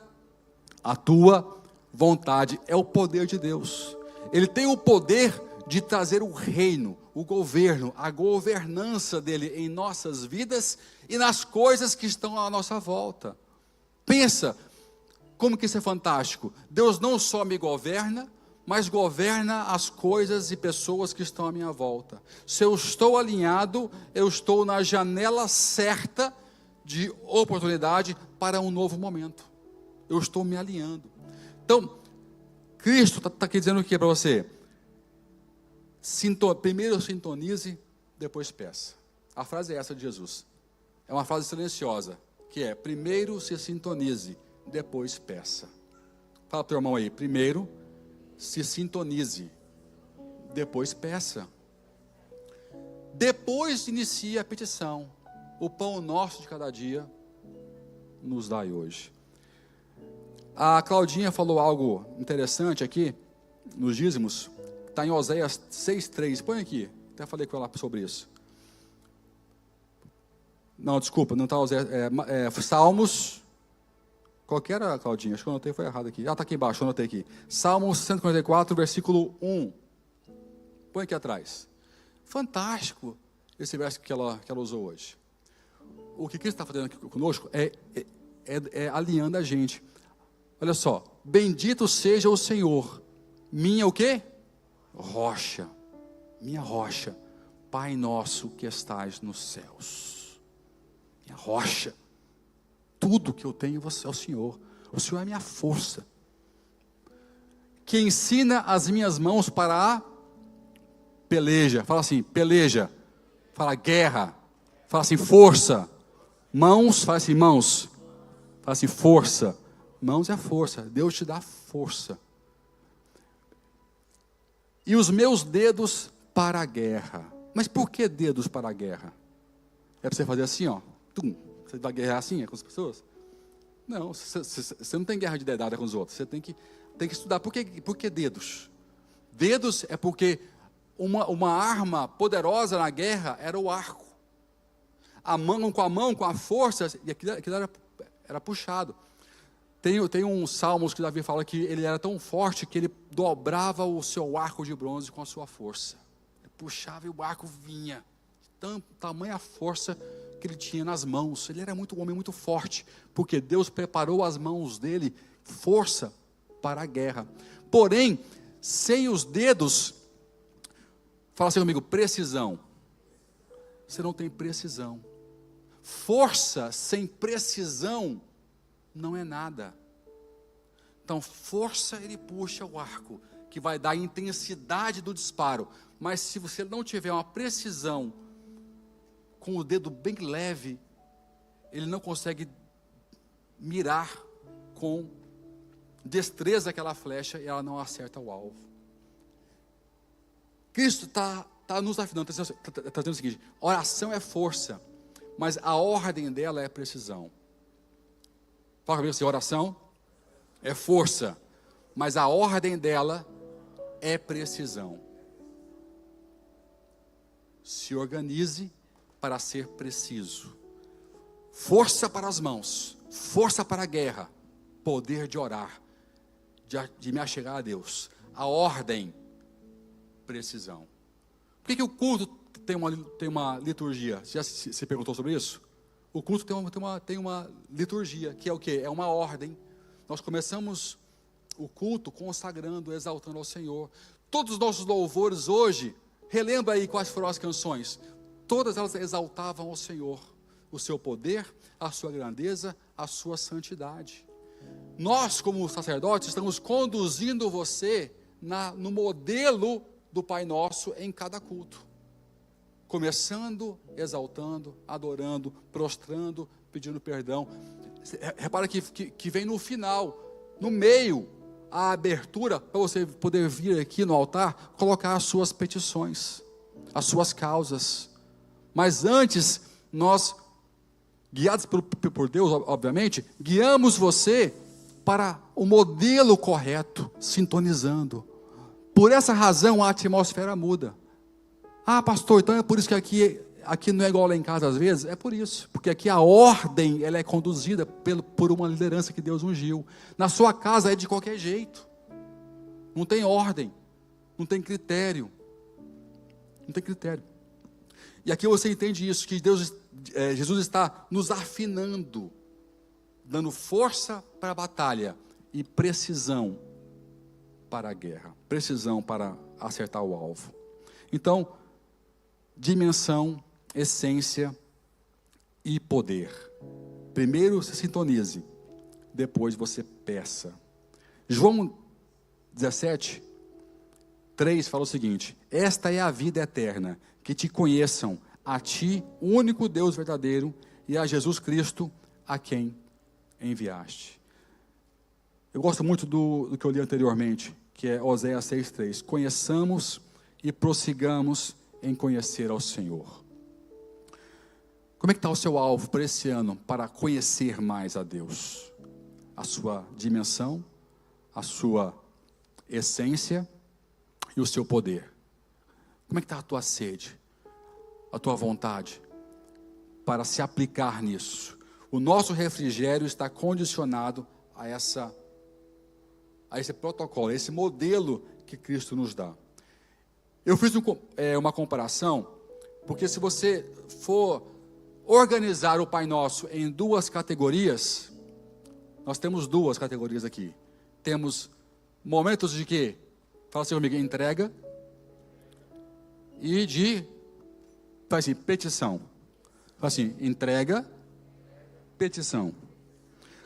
a tua vontade. É o poder de Deus. Ele tem o poder de trazer o reino, o governo, a governança dele em nossas vidas e nas coisas que estão à nossa volta. Pensa, como que isso é fantástico. Deus não só me governa, mas governa as coisas e pessoas que estão à minha volta. Se eu estou alinhado, eu estou na janela certa de oportunidade para um novo momento. Eu estou me alinhando. Então, Cristo está aqui dizendo o que para você? Primeiro sintonize, depois peça. A frase é essa de Jesus. É uma frase silenciosa, que é: primeiro se sintonize, depois peça. Fala para o teu irmão aí: primeiro se sintonize, depois peça. Depois inicia a petição. O pão nosso de cada dia nos dai hoje. A Claudinha falou algo interessante aqui, nos dízimos, está em Oséias 6,3, põe aqui, até falei com ela sobre isso. Não, desculpa, não está Oséias, Salmos, qual que era, Claudinha? Acho que eu anotei, foi errado aqui. Ah, está aqui embaixo, eu anotei aqui. Salmos 144, versículo 1. Põe aqui atrás. Fantástico esse verso que ela usou hoje. O que Cristo está fazendo aqui conosco é alinhando a gente. Olha só, bendito seja o Senhor, minha o quê? Rocha, minha rocha, Pai nosso que estais nos céus. Minha rocha, tudo que eu tenho é o Senhor é minha força, que ensina as minhas mãos para a peleja. Fala assim, peleja. Fala guerra. Fala assim, força. Mãos, fala assim, mãos. Fala assim, força. Mãos é força. Deus te dá força. E os meus dedos para a guerra. Mas por que dedos para a guerra? É para você fazer assim, ó. Tum. Você vai guerrear assim com as pessoas? Não, você não tem guerra de dedada com os outros. Você tem que estudar. Por que dedos? Dedos é porque uma arma poderosa na guerra era o arco. A mão, com a força, e aquilo era puxado. Tem um Salmos que Davi fala que ele era tão forte que ele dobrava o seu arco de bronze com a sua força. Ele puxava e o arco vinha. Tamanha força que ele tinha nas mãos. Ele era um homem muito forte, porque Deus preparou as mãos dele, força para a guerra. Porém, sem os dedos, fala assim comigo, precisão. Você não tem precisão. Força sem precisão não é nada. Então, força, ele puxa o arco, que vai dar a intensidade do disparo. Mas se você não tiver uma precisão, com o dedo bem leve, ele não consegue mirar com destreza aquela flecha e ela não acerta o alvo. Cristo está nos afinando, está dizendo o seguinte: oração é força, mas a ordem dela é precisão. Fala comigo assim, oração é força, mas a ordem dela é precisão. Se organize para ser preciso. Força para as mãos, força para a guerra, poder de orar, de me achegar a Deus. A ordem, precisão. Por que o culto tem uma liturgia? Você já se perguntou sobre isso? O culto tem uma liturgia, que é o quê? É uma ordem. Nós começamos o culto consagrando, exaltando ao Senhor. Todos os nossos louvores hoje, relembra aí quais foram as canções. Todas elas exaltavam ao Senhor, o seu poder, a sua grandeza, a sua santidade. Nós, como sacerdotes, estamos conduzindo você no modelo do Pai Nosso em cada culto. Começando, exaltando, adorando, prostrando, pedindo perdão. Repara que vem no final, no meio, a abertura para você poder vir aqui no altar, colocar as suas petições, as suas causas. Mas antes, nós, guiados por Deus, obviamente, guiamos você para o modelo correto, sintonizando. Por essa razão, a atmosfera muda. Ah, pastor, então é por isso que aqui não é igual lá em casa às vezes? É por isso, porque aqui a ordem ela é conduzida por uma liderança que Deus ungiu. Na sua casa é de qualquer jeito. Não tem ordem, não tem critério. Não tem critério. E aqui você entende isso, que Jesus está nos afinando, dando força para a batalha e precisão para a guerra, precisão para acertar o alvo. Então, dimensão, essência e poder. Primeiro se sintonize, depois você peça. João 17, 3 fala o seguinte: esta é a vida eterna, que te conheçam, a ti, o único Deus verdadeiro, e a Jesus Cristo, a quem enviaste. Eu gosto muito do que eu li anteriormente, que é Oséias 6,3. Conheçamos e prossigamos em conhecer ao Senhor. Como é que está o seu alvo para esse ano, para conhecer mais a Deus? A sua dimensão, a sua essência e o seu poder. Como é que está a tua sede, a tua vontade, para se aplicar nisso? O nosso refrigério está condicionado a esse protocolo, a esse modelo que Cristo nos dá. Eu fiz uma comparação, porque se você for organizar o Pai Nosso em duas categorias, nós temos duas categorias aqui. Temos momentos de quê? Fala assim comigo, entrega e de, faz assim, petição. Fala assim, entrega, petição.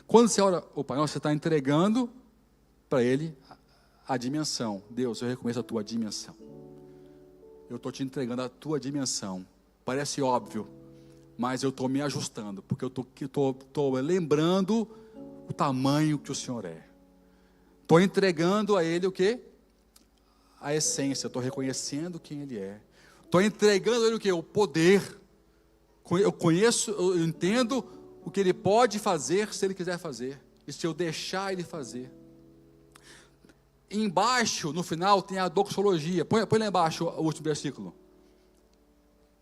Quando você ora o Pai Nosso, você está entregando para Ele a dimensão. Deus, eu reconheço a tua dimensão. Eu estou te entregando a tua dimensão. Parece óbvio, mas eu estou me ajustando, porque eu estou lembrando o tamanho que o Senhor é. Estou entregando a Ele o quê? A essência. Estou reconhecendo quem Ele é. Estou entregando a Ele o quê? O poder. Eu conheço, eu entendo o que Ele pode fazer se Ele quiser fazer. E se eu deixar Ele fazer. Embaixo, no final, tem a doxologia. Põe lá embaixo o último versículo.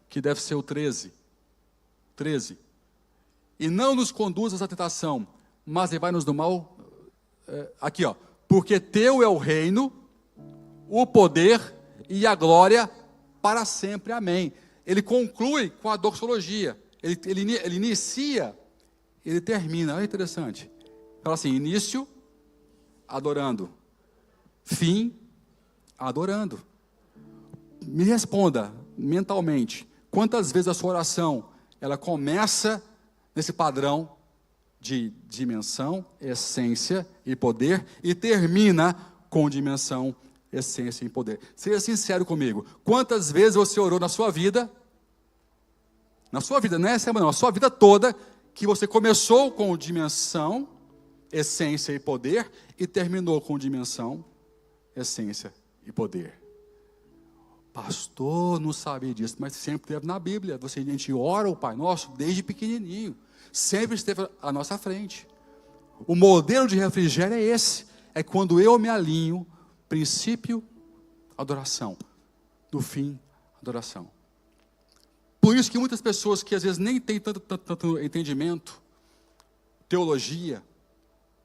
Que deve ser o 13. 13. E não nos conduzas à tentação, mas livrai-nos do mal. Aqui, ó. Porque teu é o reino, o poder e a glória para sempre. Amém. Ele conclui com a doxologia. Ele inicia, ele termina. Olha que interessante. Fala assim, início, adorando. Fim, adorando. Me responda mentalmente, quantas vezes a sua oração, ela começa nesse padrão de dimensão, essência e poder, e termina com dimensão, essência e poder. Seja sincero comigo, quantas vezes você orou na sua vida, não é semana, na sua vida toda, que você começou com dimensão, essência e poder, e terminou com dimensão, essência e poder. Pastor, não sabia disso, mas sempre teve na Bíblia. A gente ora o Pai Nosso desde pequenininho, sempre esteve à nossa frente. O modelo de refrigério é esse, é quando eu me alinho, princípio, adoração, no fim, adoração. Por isso que muitas pessoas que às vezes nem têm tanto entendimento, teologia,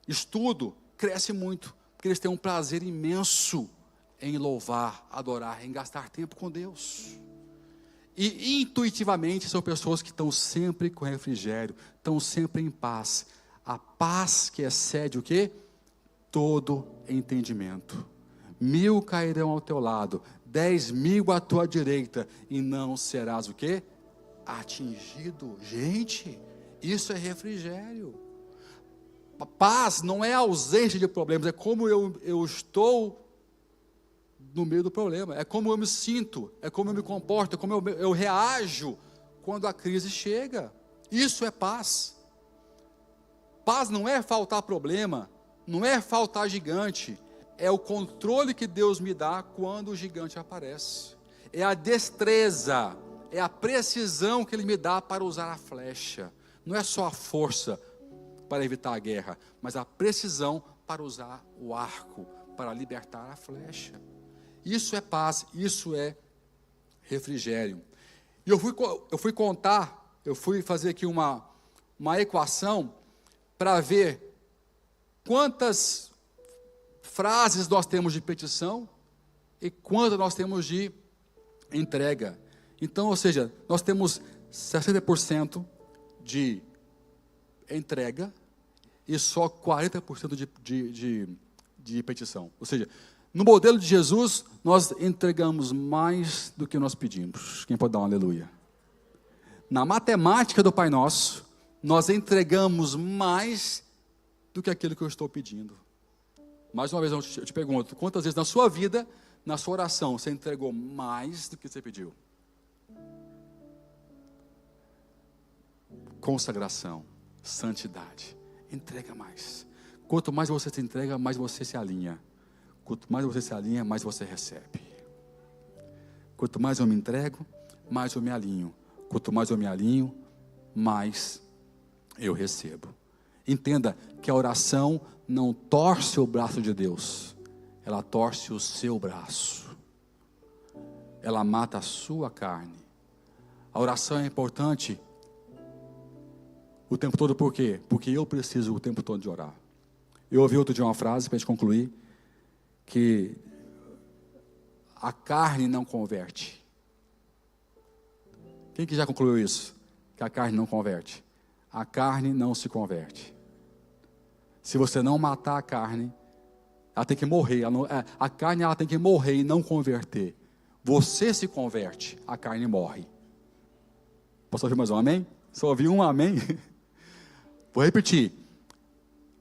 estudo, crescem muito, porque eles têm um prazer imenso em louvar, adorar, em gastar tempo com Deus. E intuitivamente são pessoas que estão sempre com refrigério, estão sempre em paz. A paz que excede o quê? Todo entendimento. 1000 cairão ao teu lado, 10.000 à tua direita, e não serás o quê? Atingido. Gente, isso é refrigério. Paz não é ausência de problemas, é como eu estou no meio do problema, é como eu me sinto, é como eu me comporto, é como eu reajo quando a crise chega. Isso é paz. Paz não é faltar problema, não é faltar gigante, é o controle que Deus me dá quando o gigante aparece. É a destreza, é a precisão que Ele me dá para usar a flecha. Não é só a força para evitar a guerra, mas a precisão para usar o arco, para libertar a flecha. Isso é paz, isso é refrigério. E eu fui fazer aqui uma equação para ver quantas frases nós temos de petição e quantas nós temos de entrega. Então, ou seja, nós temos 60% de entrega e só 40% de petição. Ou seja, no modelo de Jesus, nós entregamos mais do que nós pedimos. Quem pode dar um aleluia? Na matemática do Pai Nosso, nós entregamos mais do que aquilo que eu estou pedindo. Mais uma vez eu te pergunto, quantas vezes na sua vida, na sua oração, você entregou mais do que você pediu? Consagração, santidade, entrega mais. Quanto mais você se entrega, mais você se alinha. Quanto mais você se alinha, mais você recebe. Quanto mais eu me entrego, mais eu me alinho. Quanto mais eu me alinho, mais eu recebo. Entenda que a oração não torce o braço de Deus, ela torce o seu braço. Ela mata a sua carne. A oração é importante o tempo todo, por quê? Porque eu preciso o tempo todo de orar. Eu ouvi outro dia uma frase, para a gente concluir, que a carne não converte. Quem que já concluiu isso? Que a carne não converte. A carne não se converte. Se você não matar a carne, ela tem que morrer. A carne ela tem que morrer e não converter. Você se converte, a carne morre. Posso ouvir mais um amém? Só ouvi um amém? Vou repetir.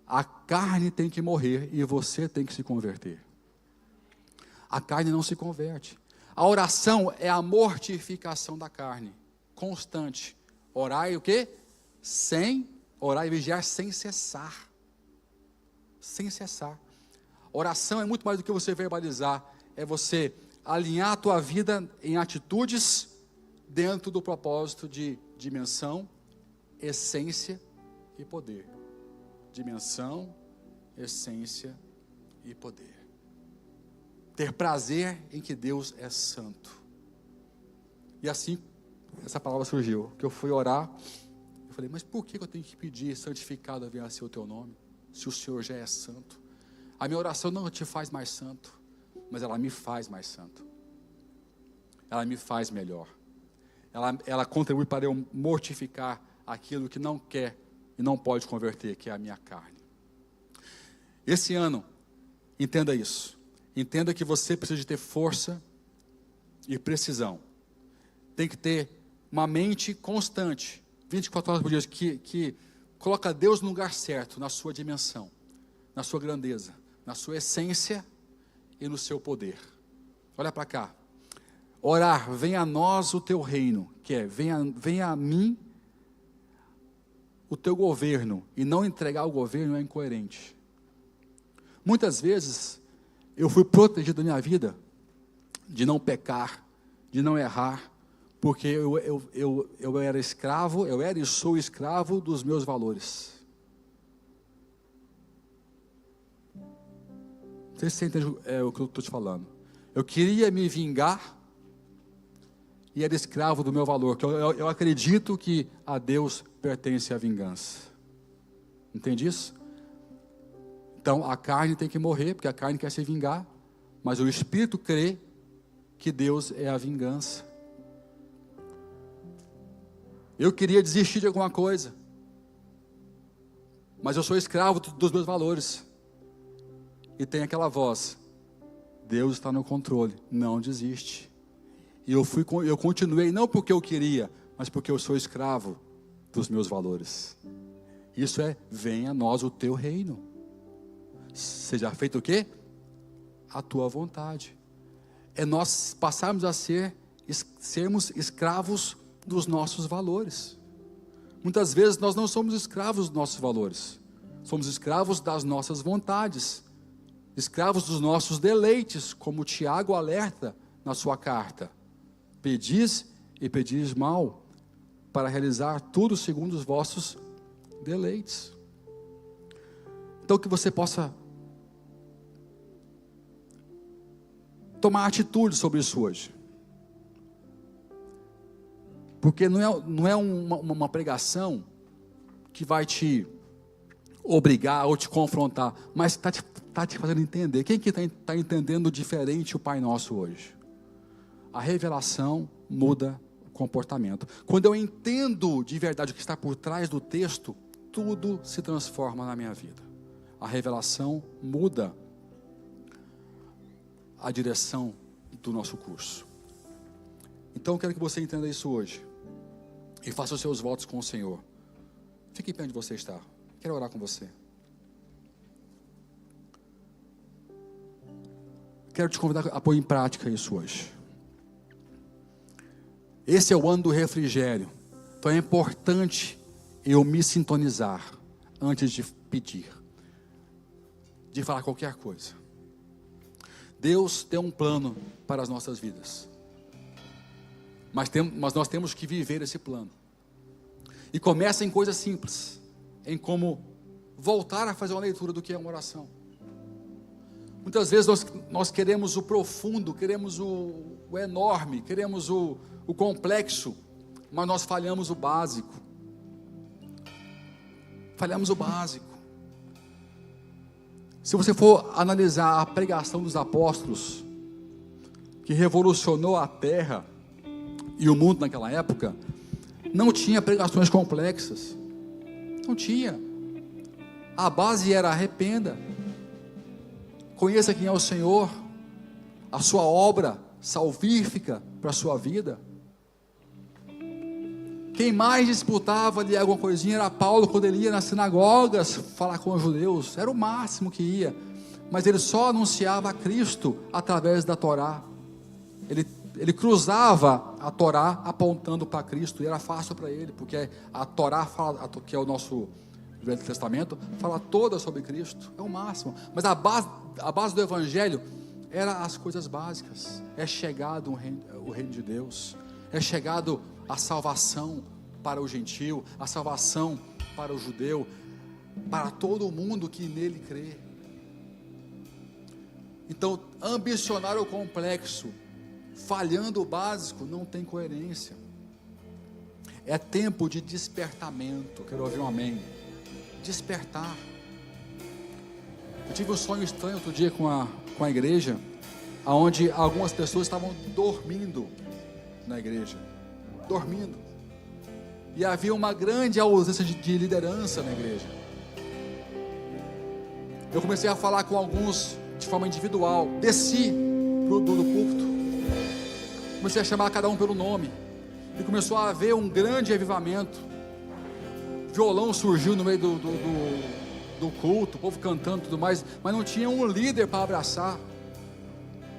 A carne tem que morrer e você tem que se converter. A carne não se converte. A oração é a mortificação da carne, constante. Orar e o quê? Orar e vigiar sem cessar. Sem cessar. Oração é muito mais do que você verbalizar. É você alinhar a tua vida em atitudes dentro do propósito de dimensão, essência e poder. Dimensão, essência e poder. Ter prazer em que Deus é santo. E assim, essa palavra surgiu. Que eu fui orar, eu falei, mas por que eu tenho que pedir santificado venha a ser o teu nome? Se o Senhor já é santo. A minha oração não te faz mais santo, mas ela me faz mais santo. Ela me faz melhor. Ela contribui para eu mortificar aquilo que não quer e não pode converter, que é a minha carne. Esse ano, entenda isso. Entenda que você precisa de ter força e precisão. Tem que ter uma mente constante, 24 horas por dia, que coloca Deus no lugar certo, na sua dimensão, na sua grandeza, na sua essência e no seu poder. Olha para cá. Orar, venha a nós o teu reino, que é, venha a mim o teu governo, e não entregar o governo é incoerente. Muitas vezes, eu fui protegido da minha vida, de não pecar, de não errar, porque eu era escravo, eu era e sou escravo dos meus valores. Não sei se você entende o que eu estou te falando. Eu queria me vingar, e era escravo do meu valor, que eu acredito que a Deus pertence a vingança. Entende isso? Então a carne tem que morrer, porque a carne quer se vingar, mas o Espírito crê que Deus é a vingança. Eu queria desistir de alguma coisa, mas eu sou escravo dos meus valores. E tem aquela voz, Deus está no controle, não desiste. E eu continuei, não porque eu queria, mas porque eu sou escravo dos meus valores. Isso é, venha a nós o teu reino. Seja feito o quê? A tua vontade. É nós passarmos a sermos escravos dos nossos valores. Muitas vezes nós não somos escravos dos nossos valores. Somos escravos das nossas vontades. escravos dos nossos deleites, como Tiago alerta na sua carta. Pedis e pedis mal, para realizar tudo segundo os vossos deleites. Então que você possa tomar atitude sobre isso hoje. Porque não é uma pregação que vai te obrigar ou te confrontar, mas está te fazendo entender. Quem que está entendendo diferente o Pai Nosso hoje? A revelação muda o comportamento. Quando eu entendo de verdade o que está por trás do texto, tudo se transforma na minha vida. A revelação muda a direção do nosso curso. Então eu quero que você entenda isso hoje e faça os seus votos com o Senhor. Fique em pé onde você está. Quero orar com você. Quero te convidar a pôr em prática isso hoje. Esse é o ano do refrigério. Então é importante eu me sintonizar antes de pedir, de falar qualquer coisa. Deus tem um plano para as nossas vidas, mas nós temos que viver esse plano. E começa em coisas simples, em como voltar a fazer uma leitura do que é uma oração. Muitas vezes nós queremos o profundo, queremos o enorme, queremos o complexo, mas nós falhamos o básico. Falhamos o básico. Se você for analisar a pregação dos apóstolos, que revolucionou a terra e o mundo naquela época, não tinha pregações complexas. Não tinha. A base era: arrependa, conheça quem é o Senhor, a sua obra salvífica para a sua vida. Quem mais disputava ali alguma coisinha era Paulo, quando ele ia nas sinagogas falar com os judeus. Era o máximo que ia, mas ele só anunciava a Cristo através da Torá. Ele cruzava a Torá apontando para Cristo, e era fácil para ele, porque a Torá fala, que é o nosso Velho Testamento, fala toda sobre Cristo. É o máximo. Mas a base do Evangelho era as coisas básicas. É chegado o reino de Deus, é chegado a salvação para o gentio, a salvação para o judeu, para todo mundo que nele crê. Então, ambicionar o complexo, falhando o básico, não tem coerência. É tempo de despertamento. Quero ouvir um amém. Despertar. Eu tive um sonho estranho outro dia com a igreja, onde algumas pessoas estavam dormindo na igreja. Dormindo. E havia uma grande ausência de liderança na igreja. Eu comecei a falar com alguns de forma individual. Desci do púlpito, comecei a chamar cada um pelo nome, e começou a haver um grande avivamento. Violão surgiu no meio do culto, o povo cantando e tudo mais, mas não tinha um líder para abraçar.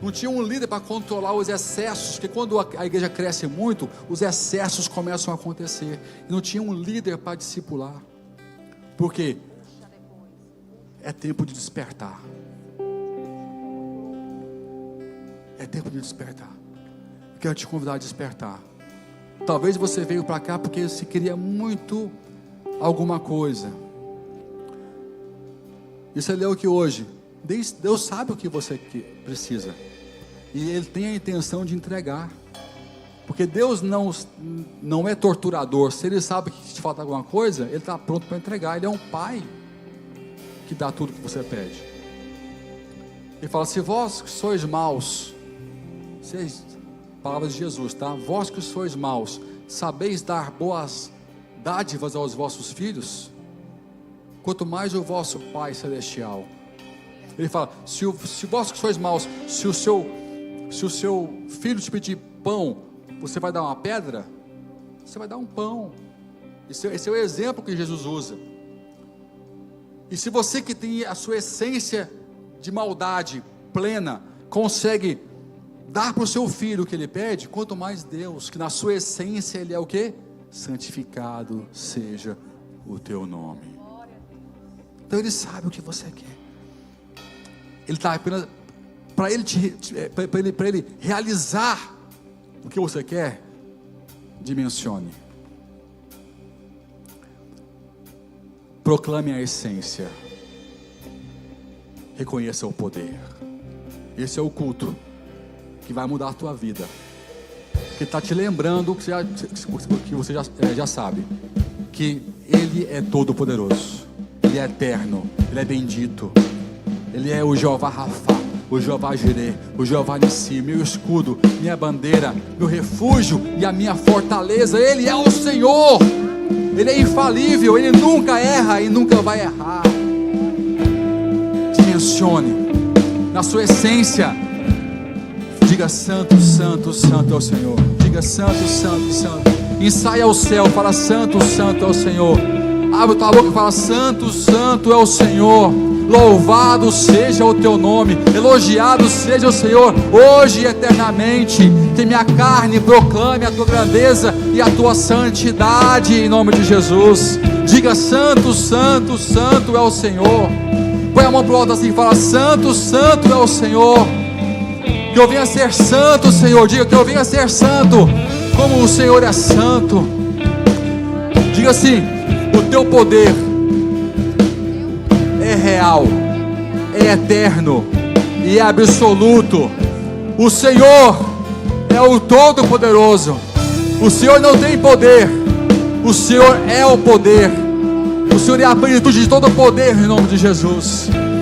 Não tinha um líder para controlar os excessos, porque quando a igreja cresce muito, os excessos começam a acontecer. E não tinha um líder para discipular. Por quê? É tempo de despertar. É tempo de despertar. Eu quero te convidar a despertar. Talvez você veio para cá porque você queria muito alguma coisa. E você leu aqui hoje. Deus sabe o que você precisa, e Ele tem a intenção de entregar, porque Deus não é torturador. Se Ele sabe que te falta alguma coisa, Ele está pronto para entregar. Ele é um pai que dá tudo que você pede. Ele fala: se vós que sois maus, palavras de Jesus, tá? Vós que sois maus, sabeis dar boas dádivas aos vossos filhos, quanto mais o vosso Pai Celestial. Ele fala: se vós que sois maus, se o seu filho te pedir pão, você vai dar uma pedra? Você vai dar um pão. Esse é o exemplo que Jesus usa. E se você, que tem a sua essência de maldade plena, consegue dar para o seu filho o que ele pede, quanto mais Deus, que na sua essência Ele é o quê? Santificado seja o teu nome. Então Ele sabe o que você quer. Ele está apenas para ele realizar o que você quer. Dimensione. Proclame a essência. Reconheça o poder. Esse é o culto que vai mudar a tua vida, que está te lembrando que você já sabe, que Ele é todo poderoso, Ele é eterno, Ele é bendito, Ele é o Jeová Rafá, o Jeová Jireh, o Jeová Nissi, meu escudo, minha bandeira, meu refúgio e a minha fortaleza. Ele é o Senhor, Ele é infalível, Ele nunca erra e nunca vai errar. Dimensione na sua essência. Diga: santo, santo, santo é o Senhor. Diga: santo, santo, santo. Ensaia o céu, fala: santo, santo é o Senhor. Abre tua boca e fala: santo, santo é o Senhor. Louvado seja o teu nome, elogiado seja o Senhor, hoje e eternamente. Que minha carne proclame a tua grandeza e a tua santidade, em nome de Jesus. Diga: santo, santo, santo é o Senhor. Põe a mão pro alto assim e fala: santo, santo é o Senhor. Que eu venha ser santo, Senhor. Diga: que eu venha ser santo, como o Senhor é santo. Diga assim: o teu poder é real, é eterno e é absoluto. O Senhor é o Todo-Poderoso. O Senhor não tem poder, o Senhor é o poder. O Senhor é a plenitude de todo o poder, em nome de Jesus.